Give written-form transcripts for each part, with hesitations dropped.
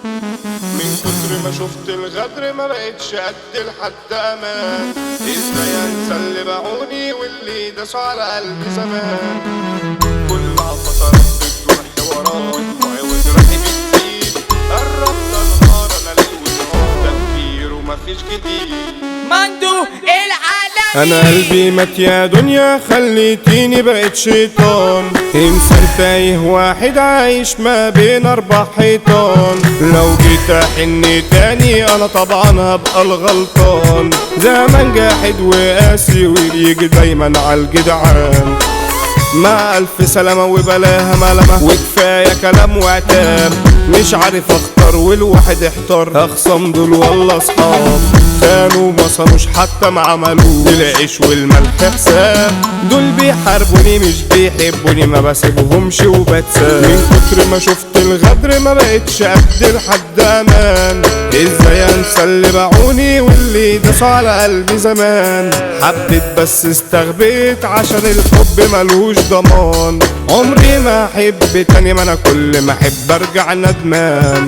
من كتر ما شفت الغدر ما بقتش قد لحد امان. ازاي انسى اللي باعوني واللي داسوا على قلبي زمان. كلها فترات بتجرح وراي وجرحي بتزيد. قربت انهار انا ليل ونهار تفكير ومفيش جديد. مندو العالمي انا قلبي مات يا دنيا خليتيني بقيت شيطان. انسان تايه واحد عايش ما بين 4 حيطان. لو جيت احن تاني انا طبعا هبقى الغلطان. زمان جاحد وقاسي ويجي دايما عالجدعان. مع الف سلامة وبلاها ملامة وكفاية كلام وعتاب. مش عارف اختار والواحد احتار. اخصم دول والله اصحاب كانوا ما صنوش حتى ما عملوش. العيش والملح حساب. دول بيحاربوني مش بيحبوني ما بسيبهمش وبتساب. من كتر ما شفت الغدر ما بقتش قد لحد امان. ازاي انسى اللي باعوني واللي داسوا على قلبي زمان. حبيت بس استغبيت عشان الحب ملوش ضمان. عمري ما احب تاني ما انا كل ما احب ارجع ندمان.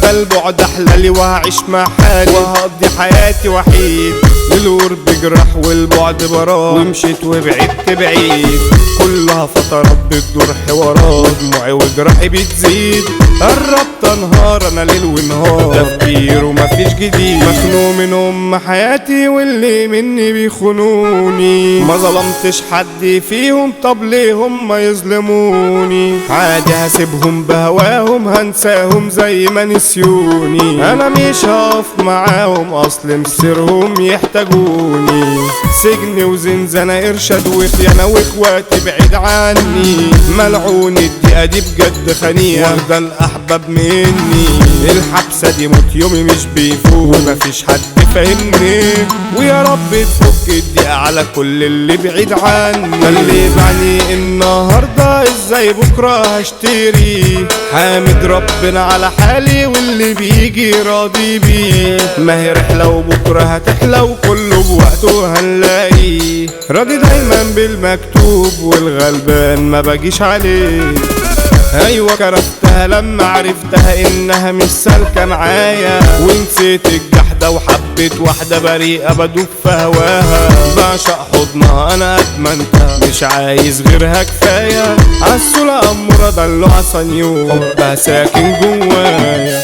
ده البعد احلالي وهعيش مع حالي وهقضي حياتي وحيد. القرب جرح والبعد براه ومشيت وبعدت بعيد. كلها فترات بتدور حوارات دموعي وجرحي بتزيد. قربت انهار انا ليل ونهار تفكير ومفيش جديد. مخنوق من ام حياتي واللي مني بيخونوني. ما ظلمتش حد فيهم طب ليه هم يظلموني. عادي هسيبهم بهواهم هنساهم زي ما نسيوني. انا مش هقف معاهم اصل مصيرهم يحتاجوني. سجن وزنزانة ارشاد وخيانة واخواتي بعيد عني. ملعون الدقيقة دي بجد خنيقة واخدة الاحباب مني. الحبسة دي موت يومي مش بيفوت ومفيش حد فاهمني. ويا رب تفك الدقيقة على كل اللي بعيد عني. اللي بعني النهاردة ازاي بكرة هشتري. حامد ربنا على حالي واللي بيجي راضي بيه. ما هي رحلة وبكرة هتحلى وكله بوقته هنلاقيه. راضي دايما بالمكتوب والغلبان ما باجيش عليه. ايوه كرهتها لما عرفتها انها مش سالكه معايا. ونسيت الجحده وحبيت واحده بريئه بدوب في هواها. بعشق حضنها انا ادمنتها مش عايز غيرها كفايه. عالسوله اموره دلوعه صنيوع حبها ساكن جوايا.